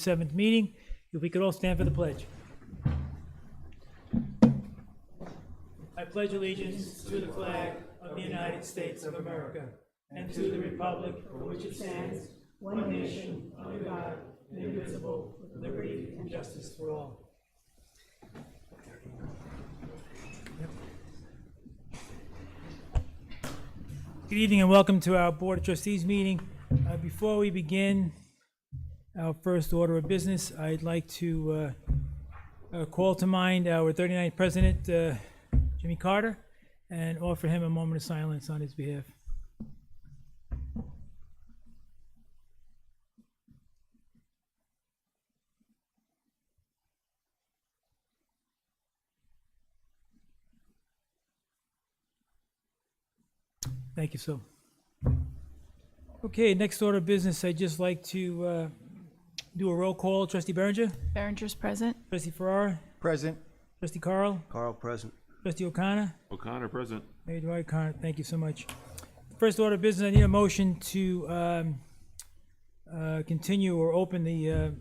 7th meeting. If we could all stand for the pledge. I pledge allegiance to the flag of the United States of America and to the republic for which it stands, one nation, under God, indivisible, with liberty and justice for all. Good evening and welcome to our Board of Trustees meeting. Before we begin our first order of business, I'd like to call to mind our 39th President, Jimmy Carter, and offer him a moment of silence on his behalf. Thank you, sir. Okay, next order of business, I'd just like to do a roll call. Trustee Berenger? Berenger's present. Trustee Farrar? Present. Trustee Carl? Carl, present. Trustee O'Connor? O'Connor, present. Mayor Dwight O'Connor, thank you so much. First order of business, I need a motion to continue or open the,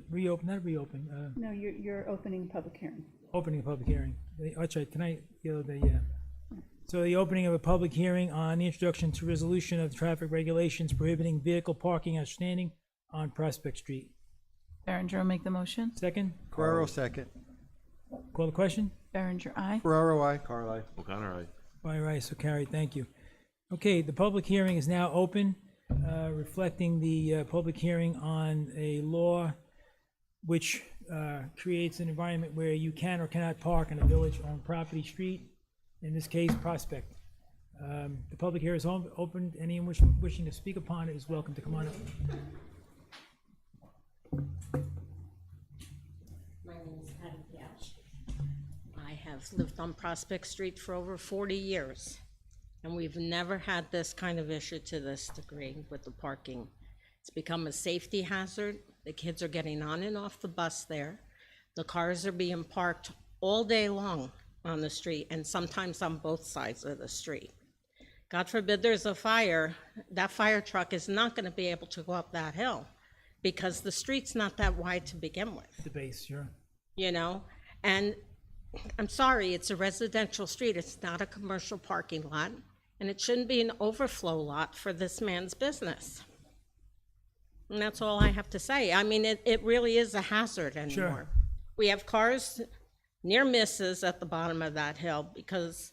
No, you're opening public hearing. opening a public hearing. That's right, tonight, so the opening of a public hearing on the introduction to resolution of traffic regulations prohibiting vehicle parking outstanding on Prospect Street. Berenger will make the motion. Second, Ferraro, second. call the question? Berenger, aye. Ferraro, aye. Carl, aye. O'Connor, aye. By right, so carried, thank you. Okay, the public hearing is now open, reflecting the public hearing on a law which creates an environment where you can or cannot park in a village-owned property street, in this case, Prospect. The public hearing is open. Anyone wishing to speak upon it is welcome to come on up. My name is Patty Gash. I have lived on Prospect Street for over 40 years, and we've never had this kind of issue to this degree with the parking. It's become a safety hazard. The kids are getting on and off the bus there. The cars are being parked all day long on the street, and sometimes on both sides of the street. God forbid there's a fire, that fire truck is not going to be able to go up that hill because the street's not that wide to begin with. The base, sure. You know, and I'm sorry, it's a residential street. It's not a commercial parking lot, and it shouldn't be an overflow lot for this man's business. And that's all I have to say. I mean, it really is a hazard anymore. Sure. We have cars near misses at the bottom of that hill because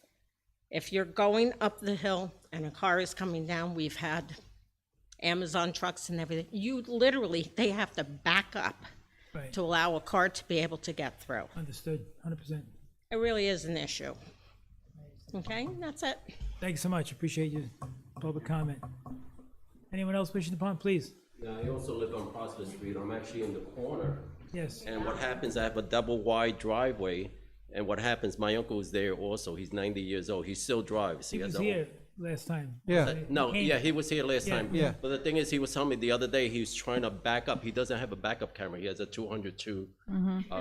if you're going up the hill and a car is coming down, we've had Amazon trucks and everything. You literally, they have to back up Right. to allow a car to be able to get through. Understood, 100%. It really is an issue. Okay, that's it. Thank you so much. Appreciate your public comment. Anyone else wishing to please? Yeah, I also live on Prospect Street. I'm actually in the corner. Yes. And what happens, I have a double wide driveway. And what happens, my uncle is there also. He's 90 years old. He still drives. He was has a- here last time. Yeah. No, He came. yeah, he was here last Yeah. time. Yeah. But the thing is, he was telling me the other day, he was trying to back up. He doesn't have a backup camera. He has a 202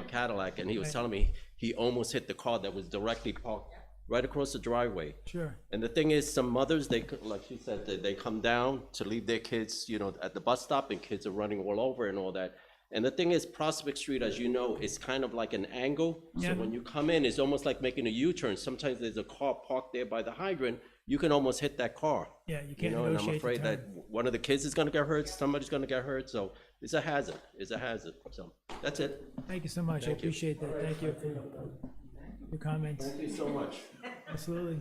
Cadillac. And he was telling me he almost hit the car that was directly parked right across the driveway. Sure. And the thing is, some mothers, like she said, they come down to leave their kids, at the bus stop, and kids are running all over and all that. And the thing is, Prospect Street, as you know, is kind of like an angle. Yeah. So when you come in, it's almost like making a U-turn. Sometimes there's a car parked there by the hydrant. You can almost hit that car. Yeah, you can't And I'm negotiate the afraid time. that one of the kids is gonna get hurt, somebody's gonna get hurt, so it's a hazard, So, that's it. Thank you so much. I Thank you. appreciate that. Thank you for your comments. Thank you so much. Absolutely.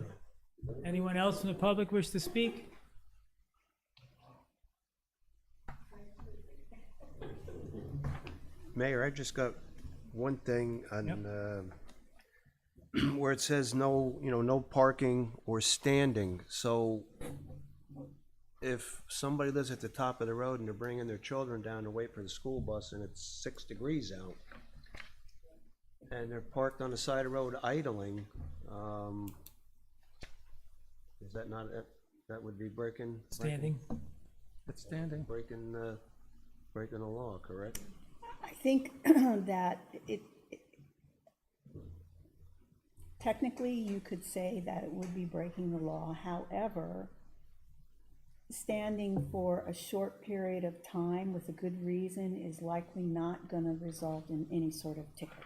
Anyone else from the public wish to speak? Mayor, I just got one thing on, where it says no parking or standing. So if somebody lives at the top of the road and they're bringing their children down to wait for the school bus and it's 6 degrees out, and they're parked on the side of the road idling, is that not, that would be breaking? Standing? It's standing. Breaking the law, correct? I think that it technically you could say that it would be breaking the law. However, standing for a short period of time with a good reason is likely not gonna result in any sort of ticket.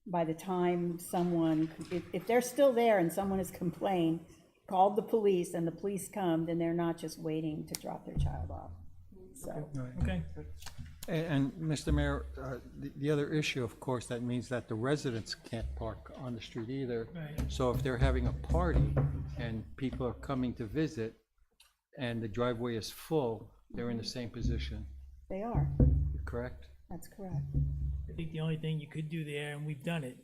By the time someone, if they're still there and someone has complained, called the police, and the police come, then they're not just waiting to drop their child off. So, Okay, And Mr. Mayor, the other issue, of course, that means that the residents can't park on the street either. Right. So if they're having a party and people are coming to visit and the driveway is full, they're in the same position, they are, correct? that's correct. I think the only thing you could do there, and we've done it,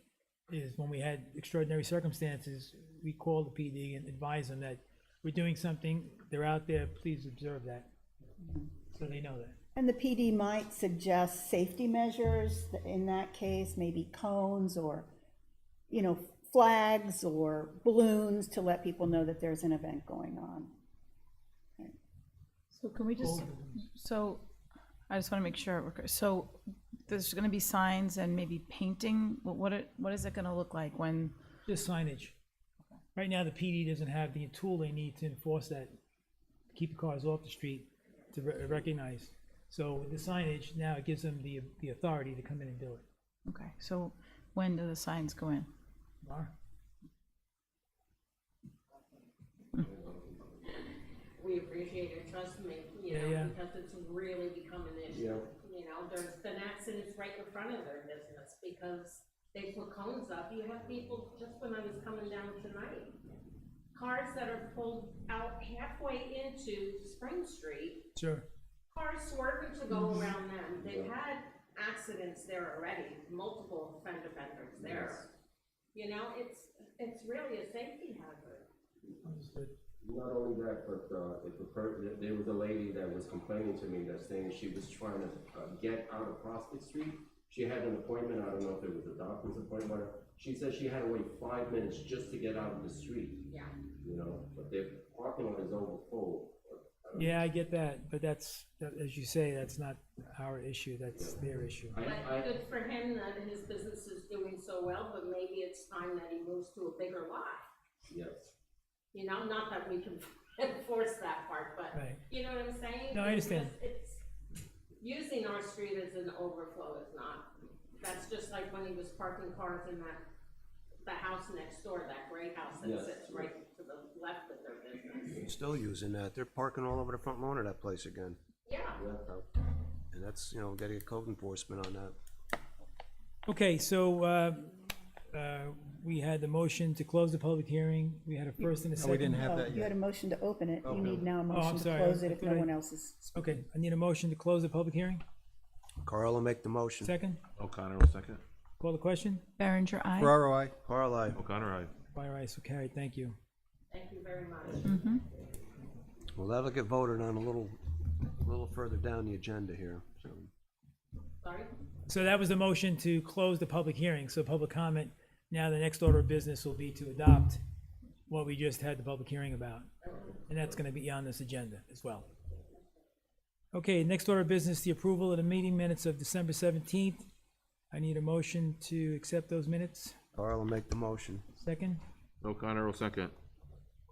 is when we had extraordinary circumstances, we called the PD and advised them that we're doing something, they're out there, please observe that, so they know that. And the PD might suggest safety measures in that case, maybe cones or, you know, flags or balloons to let people know that there's an event going on. So can we just, so I just want to make sure, so there's going to be signs and maybe painting? What is it going to look like when? Just signage. Right now, the PD doesn't have the tool they need to enforce that, to keep the cars off the street, to recognize. So with the signage, now it gives them the authority to come in and do it. Okay, so when do the signs go in? Laura? We appreciate it, trust me, Yeah. because it's really become an issue. You know, there's been accidents right in front of their business because they put cones up. You have people, just when I was coming down tonight, cars that are pulled out halfway into Spring Street, Sure. cars swerving to go around them. They've had accidents there already, multiple fender benders there. You know, it's really a safety hazard. Understood. Not only that, but there was a lady that was complaining to me that saying she was trying to get out of Prospect Street. She had an appointment, I don't know if it was a doctor's appointment. She said she had to wait 5 minutes just to get out of the street, Yeah. you know, but their parking lot is over full. Yeah, I get that, but that's, as you say, that's not our issue, that's their issue. But good for him that his business is doing so well, but maybe it's time that he moves to a bigger lot. Yes. You know, not that we can enforce that part, but Right. you know what I'm saying? No, I understand. It's using our street as an overflow is not. That's just like when he was parking cars in the house next door, that gray house that Yes. sits right to the left of their business. Still using that. They're parking all over the front lawn of that place again. Yeah. And that's, you know, gotta get code enforcement on that. Okay, so, we had the motion to close the public hearing, we had a first and a No, second. we didn't have Oh, that you had yet. a motion to open it, you need now a motion to sorry, close I it if thought no I- one else is. Okay, I need a motion to close the public hearing, Carl will make the motion. second, O'Connor will second. call the question, Berenger, aye. Ferraro, I. Carl, aye. O'Connor, aye. by right, so carried, thank you. Thank you very much. Well, that'll get voted on a little further down the agenda here, so. Sorry? So that was the motion to close the public hearing, so public comment, now the next order of business will be to adopt what we just had the public hearing about. And that's gonna be on this agenda as well. Okay, next order of business, the approval of the meeting minutes of December 17th. I need a motion to accept those minutes. Carl will make the motion. Second, O'Connor will second.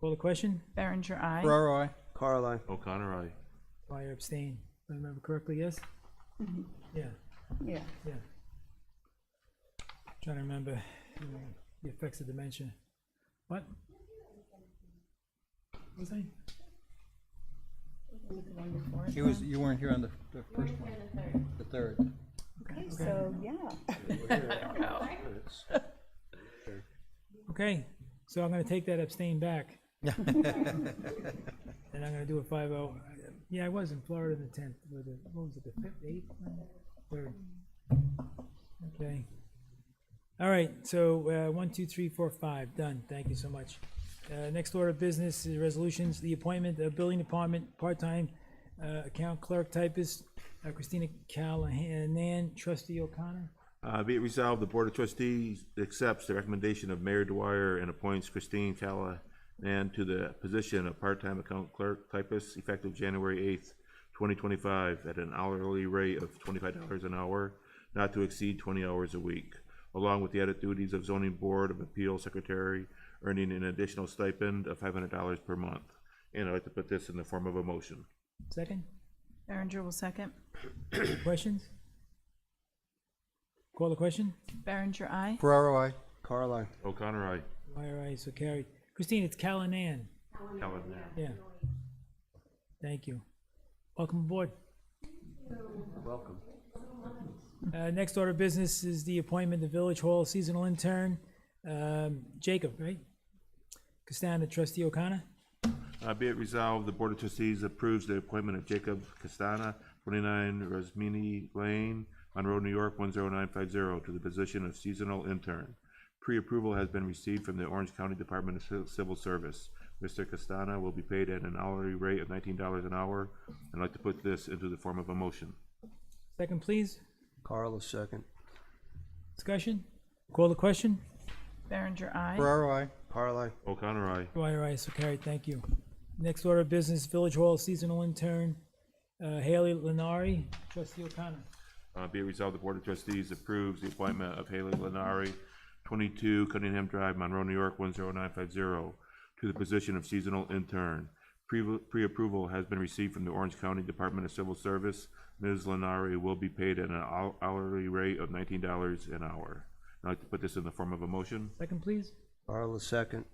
call the question, Berenger, aye. Ferraro, I. Carl, aye. O'Connor, aye. Dwyer abstain, if I remember correctly, yes? Yeah, Yeah, yeah. Trying to remember, the effects of dementia. What? What was I? You weren't here on the first one, the third. okay, so, yeah. Okay, so I'm gonna take that abstain back. And I'm gonna do a 5-0. Yeah, I was in Florida the 10th, or the, what was it, the 5th, 8th, 3rd? Okay. All right, so, 1, 2, 3, 4, 5, done, thank you so much. Next order of business is resolutions, the appointment of building department, part-time, account clerk typist, Christina Callahan, trustee O'Connor. Be it resolved, the Board of Trustees accepts the recommendation of Mayor Dwyer and appoints Christine Callahan to the position of part-time account clerk typist effective January 8th, 2025, at an hourly rate of $25 an hour, not to exceed 20 hours a week, along with the added duties of zoning board of appeals secretary, earning an additional stipend of $500 per month. and I'd like to put this in the form of a motion. Second? Berenger will second. Questions? Call the question? Berenger, aye. Ferraro, I. Carl, I. O'Connor, aye. Dwyer, aye, so carried. Christine, it's Callahan. Callahan. Yeah. Thank you. Welcome aboard. Welcome. Next order of business is the appointment of Village Hall seasonal intern, Jacob, right? Castana, trustee O'Connor. Be it resolved, the Board of Trustees approves the appointment of Jacob Castana, 29 Rosmini Lane, Monroe, New York, 10950, to the position of seasonal intern. Pre-approval has been received from the Orange County Department of Civil Service. Mr. Castana will be paid at an hourly rate of $19 an hour. I'd like to put this into the form of a motion. Second, please. Carl, a second. Discussion? Call the question? Berenger, aye. Ferraro, I. Carl, I. O'Connor, aye. Dwyer, aye, so carried, thank you. Next order of business, Village Hall seasonal intern, Haley Lenari, trustee O'Connor. Be it resolved, the Board of Trustees approves the appointment of Haley Lenari, 22 Cunningham Drive, Monroe, New York, 10950, to the position of seasonal intern. Pre-approval has been received from the Orange County Department of Civil Service. Ms. Lenari will be paid at an hourly rate of $19 an hour. I'd like to put this in the form of a motion. Second, please. Carl, a second.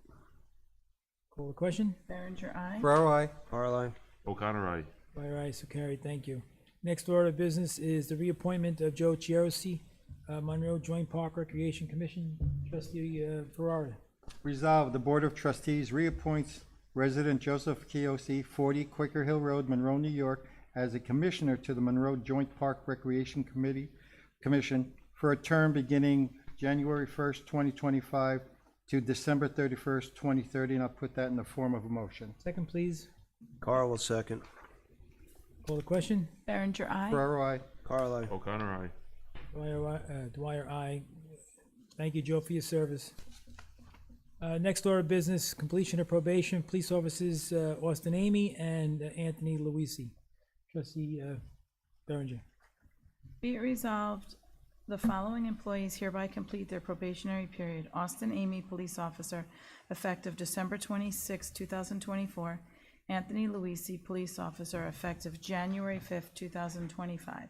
Call the question? Berenger, aye. Ferraro, I. Carl, I. O'Connor, aye. Dwyer, aye, so carried, thank you. Next order of business is the reappointment of Joe Chiarosi, Monroe Joint Park Recreation Commission, trustee Ferrara. Resolved, the Board of Trustees reappoints resident Joseph Kiosi, 40 Quaker Hill Road, Monroe, New York, as a commissioner to the Monroe Joint Park Recreation Commission for a term beginning January 1st, 2025 to December 31st, 2030, and I'll put that in the form of a motion. Second, please. Carl, a second. Call the question? Berenger, aye. Ferraro, I. Carl, I. O'Connor, aye. Dwyer, aye. Thank you, Joe, for your service. Next order of business, completion of probation, police officers Austin Amy and Anthony Luisi. Trustee Berenger. Be it resolved, the following employees hereby complete their probationary period. Austin Amy, police officer, effective December 26, 2024. Anthony Luisi, police officer, effective January 5th, 2025.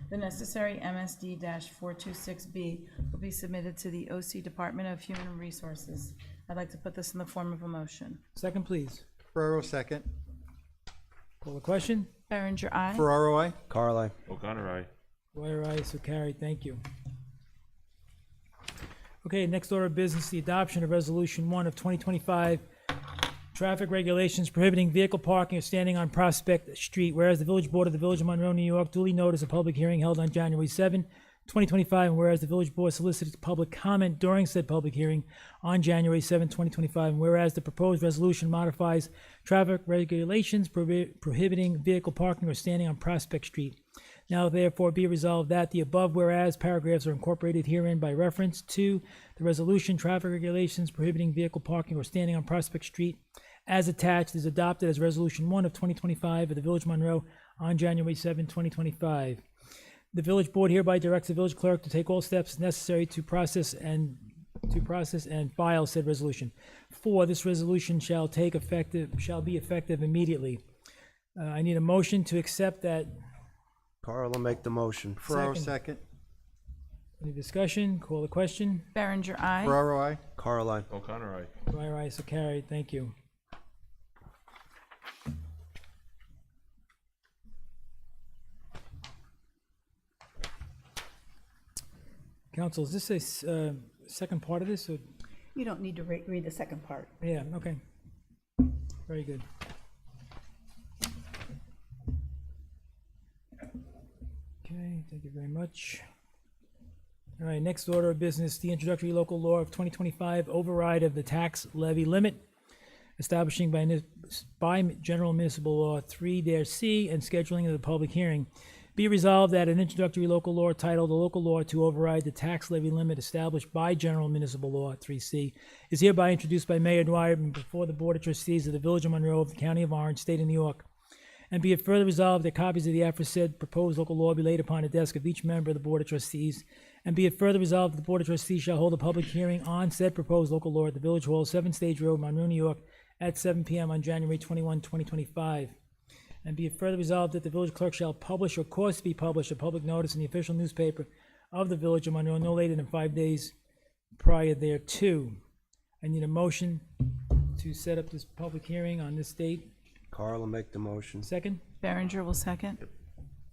The necessary MSD-426B will be submitted to the OC Department of Human Resources. I'd like to put this in the form of a motion. Second, please. Ferraro, second. Call the question? Berenger, aye. Ferraro, I. Carl, I. O'Connor, aye. Dwyer, aye, so carried, thank you. Okay, next order of business, the adoption of Resolution 1 of 2025, traffic regulations prohibiting vehicle parking or standing on Prospect Street, whereas the Village Board of the Village of Monroe, New York duly noticed a public hearing held on January 7, 2025, and whereas the Village Board solicited public comment during said public hearing on January 7, 2025, and whereas the proposed resolution modifies traffic regulations prohibiting vehicle parking or standing on Prospect Street. Now therefore be resolved that the above whereas paragraphs are incorporated herein by reference to the resolution, traffic regulations prohibiting vehicle parking or standing on Prospect Street as attached is adopted as Resolution 1 of 2025 of the Village of Monroe on January 7, 2025. The Village Board hereby directs the village clerk to take all steps necessary to process and file said resolution. 4, this resolution shall be effective immediately. I need a motion to accept that. Carl will make the motion. Ferraro, Second. second. Any discussion? Call the question. Berenger, aye. Ferraro, I. Carl, I. O'Connor, aye. Dwyer, aye, so carried. Thank you. Council, is this a second part of this? Or? You don't need to read the second part. Yeah, okay. Very good. Okay, thank you very much. All right, next order of business, the introductory local law of 2025 override of the tax levy limit establishing by General Municipal Law 3-C and scheduling of the public hearing. Be resolved that an introductory local law titled "A Local Law to Override the Tax Levy Limit Established by General Municipal Law 3-C" is hereby introduced by Mayor Dwyer before the Board of Trustees of the Village of Monroe of the County of Orange, State of New York. And be it further resolved that copies of the aforesaid proposed local law be laid upon the desk of each member of the Board of Trustees. And be it further resolved that the Board of Trustees shall hold a public hearing on said proposed local law at the Village Hall, 7 Stage Road, Monroe, New York, at 7 PM on January 21, 2025. And be it further resolved that the village clerk shall publish or cause to be published a public notice in the official newspaper of the Village of Monroe no later than 5 days prior thereto. I need a motion to set up this public hearing on this date. Carl will make the motion. Second, Berenger will second.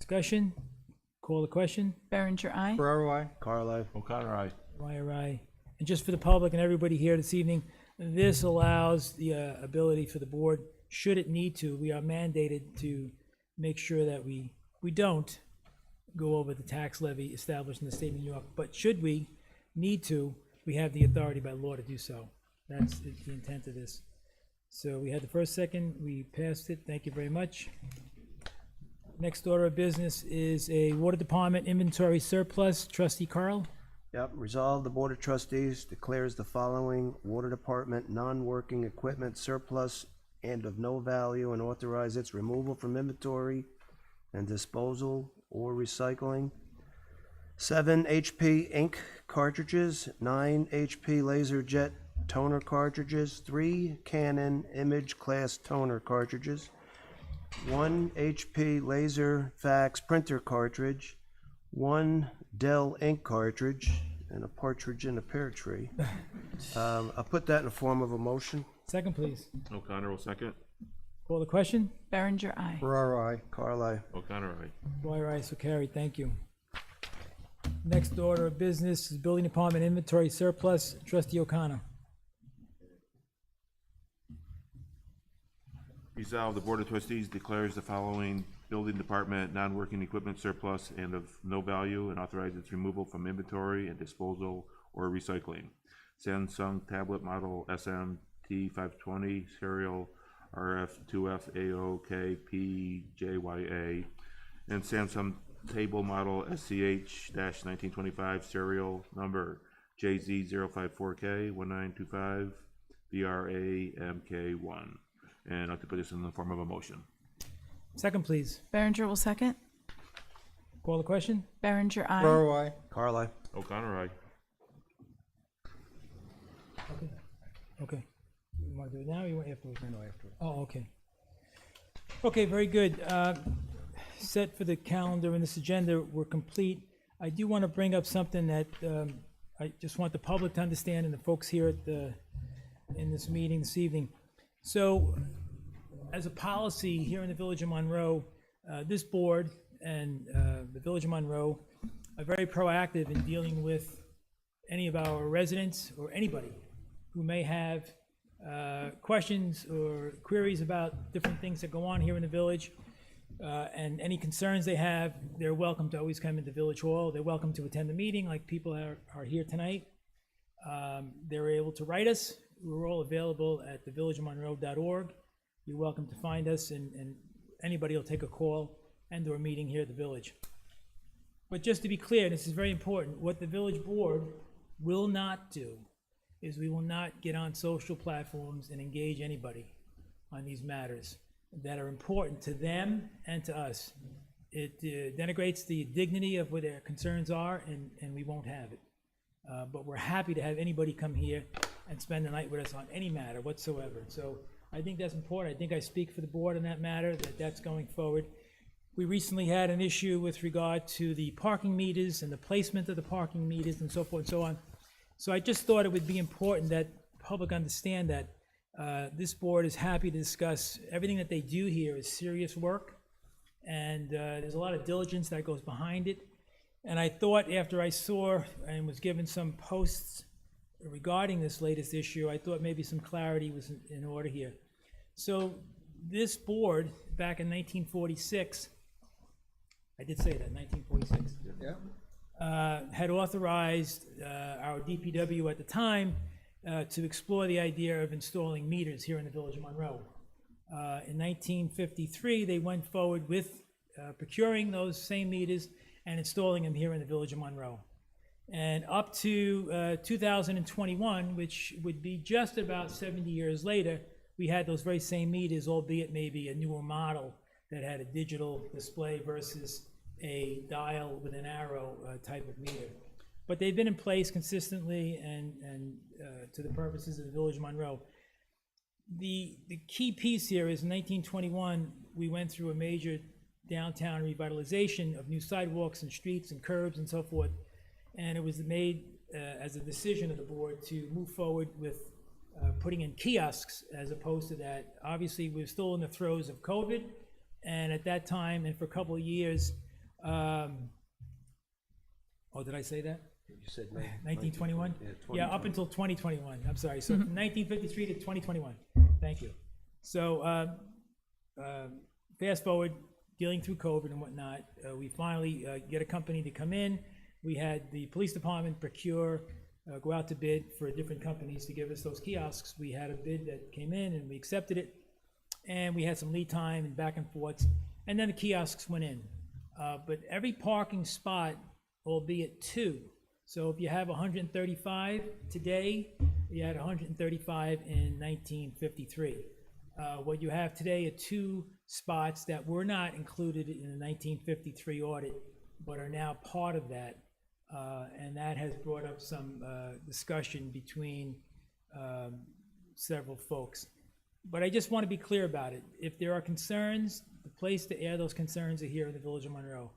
discussion, call the question. Berenger, aye. Ferraro, I. Carl, I. O'Connor, aye. Dwyer, aye. And just for the public and everybody here this evening, this allows the ability for the board, should it need to, we are mandated to make sure that we don't go over the tax levy established in the state of New York. But should we need to, we have the authority by law to do so. That's the intent of this. So we had the first, second, we passed it. Thank you very much. Next order of business is a water department inventory surplus. Trustee Carl? Yep, resolve the Board of Trustees declares the following water department non-working equipment surplus and of no value and authorize its removal from inventory and disposal or recycling. 7 HP ink cartridges, 9 HP laser jet toner cartridges, 3 Canon image class toner cartridges, 1 HP laser fax printer cartridge, 1 Dell ink cartridge, and a partridge in a pear tree. I'll put that in the form of a motion. Second, please. O'Connor will second. Call the question. Berenger, aye. Ferraro, I. Carl, I. O'Connor, aye. Dwyer, aye, so carried. Thank you. Next order of business is building department inventory surplus. Trustee O'Connor. Resolved, the Board of Trustees declares the following building department non-working equipment surplus and of no value and authorizes its removal from inventory and disposal or recycling. Samsung tablet model SMT520 serial RF2FAOKPJYA and Samsung table model SCH-1925 serial number JZ054K1925 BRAMK1. And I'd like to put this in the form of a motion. Second, please. Berenger will second. Call the question. Berenger, aye. Ferraro, I. Carl, I. O'Connor, aye. Okay. You want to do it now or you want afterwards? No, afterwards. Oh, okay. Okay, very good. Set for the calendar and this agenda, we're complete. I do want to bring up something that I just want the public to understand and the folks here at in this meeting this evening. So, as a policy here in the Village of Monroe, this board and the Village of Monroe are very proactive in dealing with any of our residents or anybody who may have questions or queries about different things that go on here in the village. And any concerns they have, they're welcome to always come into Village Hall. They're welcome to attend the meeting like people are here tonight. They're able to write us. We're all available at thevillageofmonroe.org. You're welcome to find us, and anybody will take a call and or a meeting here at the village. But just to be clear, this is very important, what the village board will not do is we will not get on social platforms and engage anybody on these matters that are important to them and to us. It denigrates the dignity of what their concerns are, and we won't have it. But we're happy to have anybody come here and spend the night with us on any matter whatsoever. So I think that's important. I think I speak for the board on that matter, that's going forward. We recently had an issue with regard to the parking meters and the placement of the parking meters and so forth and so on. So I just thought it would be important that the public understand that this board is happy to discuss everything that they do here is serious work, and there's a lot of diligence that goes behind it. And I thought after I saw and was given some posts regarding this latest issue, I thought maybe some clarity was in order here. So this board, back in 1946, I did say that, 1946. Yeah. Had authorized our DPW at the time to explore the idea of installing meters here in the Village of Monroe. In 1953, they went forward with procuring those same meters and installing them here in the Village of Monroe. And up to 2021, which would be just about 70 years later, we had those very same meters, albeit maybe a newer model that had a digital display versus a dial with an arrow type of meter. But they've been in place consistently and to the purposes of the Village of Monroe. The key piece here is 1921, we went through a major downtown revitalization of new sidewalks and streets and curbs and so forth. And it was made as a decision of the board to move forward with putting in kiosks as opposed to that. Obviously, we're still in the throes of COVID, and at that time, and for a couple of years, oh, did I say that? You said 1921? Yeah, up until 2021, I'm sorry. So from 1953 to 2021, thank you. So fast forward, dealing through COVID and whatnot, we finally get a company to come in. We had the police department procure, go out to bid for different companies to give us those kiosks. We had a bid that came in and we accepted it. And we had some lead time and back and forths. And then the kiosks went in. But every parking spot, albeit two. So if you have 135 today, you had 135 in 1953. What you have today are two spots that were not included in the 1953 audit, but are now part of that. And that has brought up some discussion between several folks. But I just want to be clear about it. If there are concerns, the place to air those concerns are here in the Village of Monroe.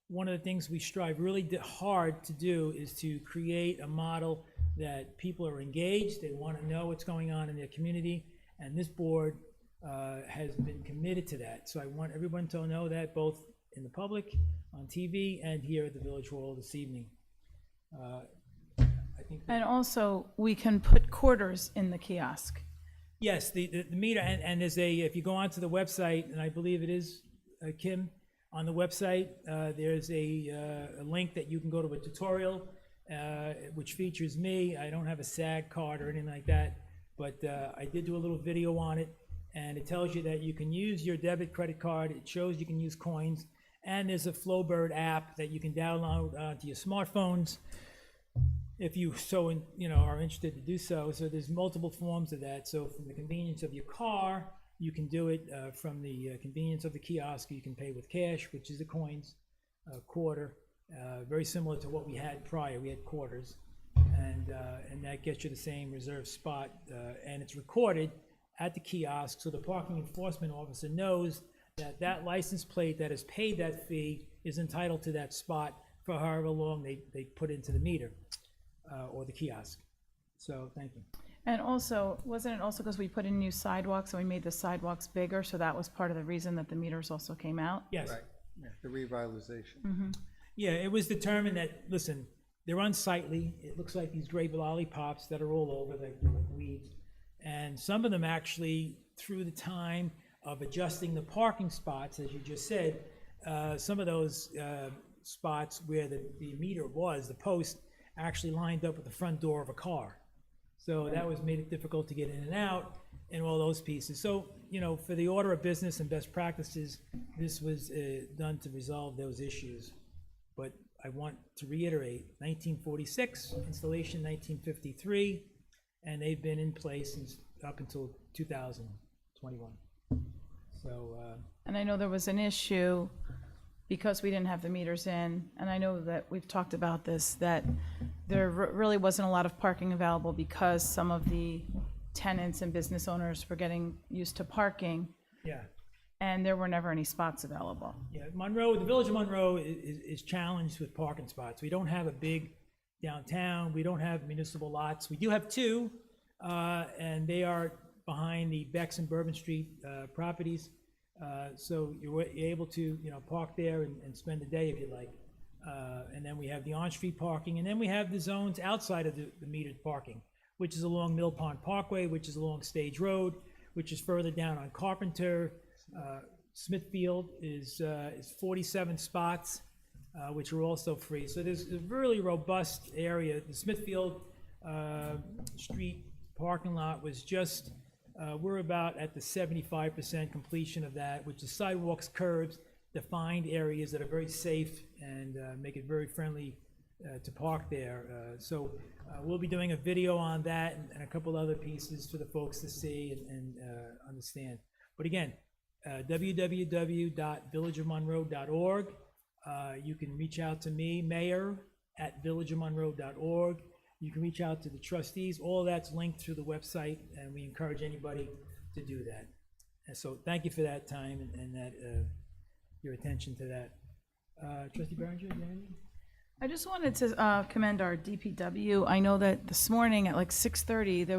One of the things we strive really hard to do is to create a model that people are engaged, they want to know what's going on in their community, and this board has been committed to that. So I want everyone to know that, both in the public, on TV, and here at the Village Hall this evening. I think And also, we can put quarters in the kiosk. yes, the meter, and there's a, if you go onto the website, and I believe it is, Kim, on the website, there's a link that you can go to a tutorial, which features me. I don't have a SAG card or anything like that, but I did do a little video on it, and it tells you that you can use your debit credit card. It shows you can use coins, and there's a Flowbird app that you can download onto your smartphones if you so are interested to do so. So there's multiple forms of that. So from the convenience of your car, you can do it. From the convenience of the kiosk, you can pay with cash, which is the coins, quarter, very similar to what we had prior. We had quarters, and that gets you the same reserved spot, and it's recorded at the kiosk, so the parking enforcement officer knows that that license plate that has paid that fee is entitled to that spot for however long they put into the meter or the kiosk. So thank you. And also, wasn't it also because we put in new sidewalks and we made the sidewalks bigger, so that was part of the reason that the meters also came out? Yes. Right, yeah, the revitalization. Yeah, it was determined that, listen, they're unsightly. It looks like these gray lollipops that are all over, like weeds. And some of them actually, through the time of adjusting the parking spots, as you just said, some of those spots where the meter was, the post, actually lined up with the front door of a car. So that made it difficult to get in and out and all those pieces. So, for the order of business and best practices, this was done to resolve those issues. But I want to reiterate, 1946, installation 1953, and they've been in place since up until 2021. So, And I know there was an issue because we didn't have the meters in, and I know that we've talked about this, that there really wasn't a lot of parking available because some of the tenants and business owners were getting used to parking, yeah. and there were never any spots available. Yeah, Monroe, the Village of Monroe is challenged with parking spots. We don't have a big downtown. We don't have municipal lots. We do have two, and they are behind the Bex and Bourbon Street properties. So you're able to, park there and spend the day if you like. And then we have the on-street parking, and then we have the zones outside of the metered parking, which is along Mill Pond Parkway, which is along Stage Road, which is further down on Carpenter. Smithfield is 47 spots, which are also free. So there's a really robust area. The Smithfield Street parking lot was just, we're about at the 75% completion of that, which is sidewalks, curbs, defined areas that are very safe and make it very friendly to park there. So we'll be doing a video on that and a couple other pieces for the folks to see and understand. But again, www.villageofmonroe.org. You can reach out to me, mayor@villageofmonroe.org. You can reach out to the trustees. All of that's linked through the website, and we encourage anybody to do that. And so thank you for that time and that, your attention to that. Trustee Berenger, you have anything? I just wanted to commend our DPW. I know that this morning at like 6:30, there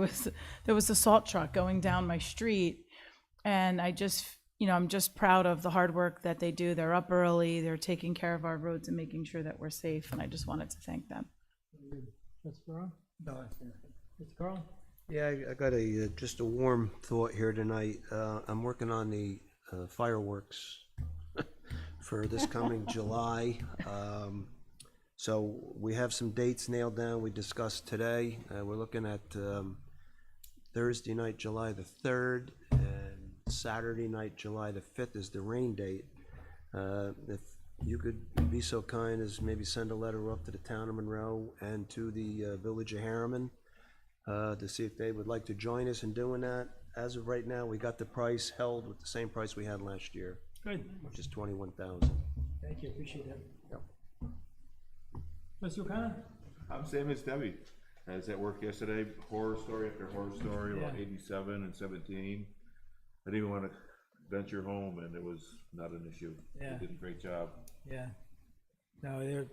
was a salt truck going down my street, and I just, I'm just proud of the hard work that they do. They're up early, they're taking care of our roads and making sure that we're safe, and I just wanted to thank them. Trustee Carl? No, Mr. Carl? Yeah, I got just a warm thought here tonight. I'm working on the fireworks for this coming July. So we have some dates nailed down, we discussed today. We're looking at Thursday night, July the 3rd, and Saturday night, July the 5th is the rain date. If you could be so kind as maybe send a letter up to the town of Monroe and to the village of Harriman to see if they would like to join us in doing that. As of right now, we got the price held with the same price we had last year, Good. which is $21,000. Thank you, appreciate that. Yep. Trustee O'Connor? I'm same as Debbie. I was at work yesterday, horror story after horror story about Yeah. 87 and 17. I didn't even want to venture home, and it was not an issue. Yeah. They did a great job. Yeah. No, they're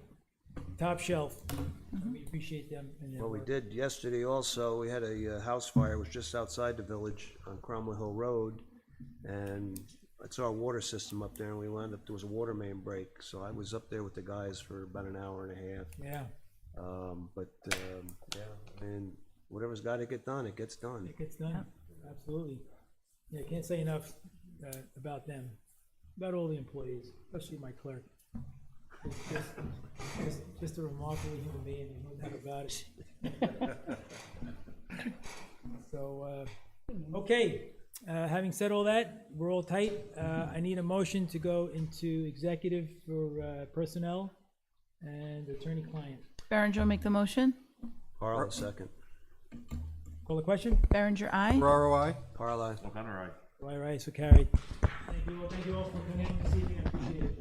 top shelf. We appreciate them and their Well, we work. did yesterday also, we had a house fire, it was just outside the village on Cromwell Hill Road, and it's our water system up there, and we wound up, there was a water main break, so I was up there with the guys for about an hour and a half. Yeah, Yeah, I mean, whatever's gotta get done, it gets done. it gets done, absolutely. Yeah, can't say enough about them, about all the employees, especially my clerk. Just a remarkable human being, there's no doubt about it. So, okay, having said all that, we're all tight. I need a motion to go into executive for personnel and attorney-client. Berenger will make the motion. Carl, second. Call the question? Berenger, aye. Ferraro, I. Carl, aye. O'Connor, aye. All right, so carried. Thank you all for coming in this evening, I appreciate it.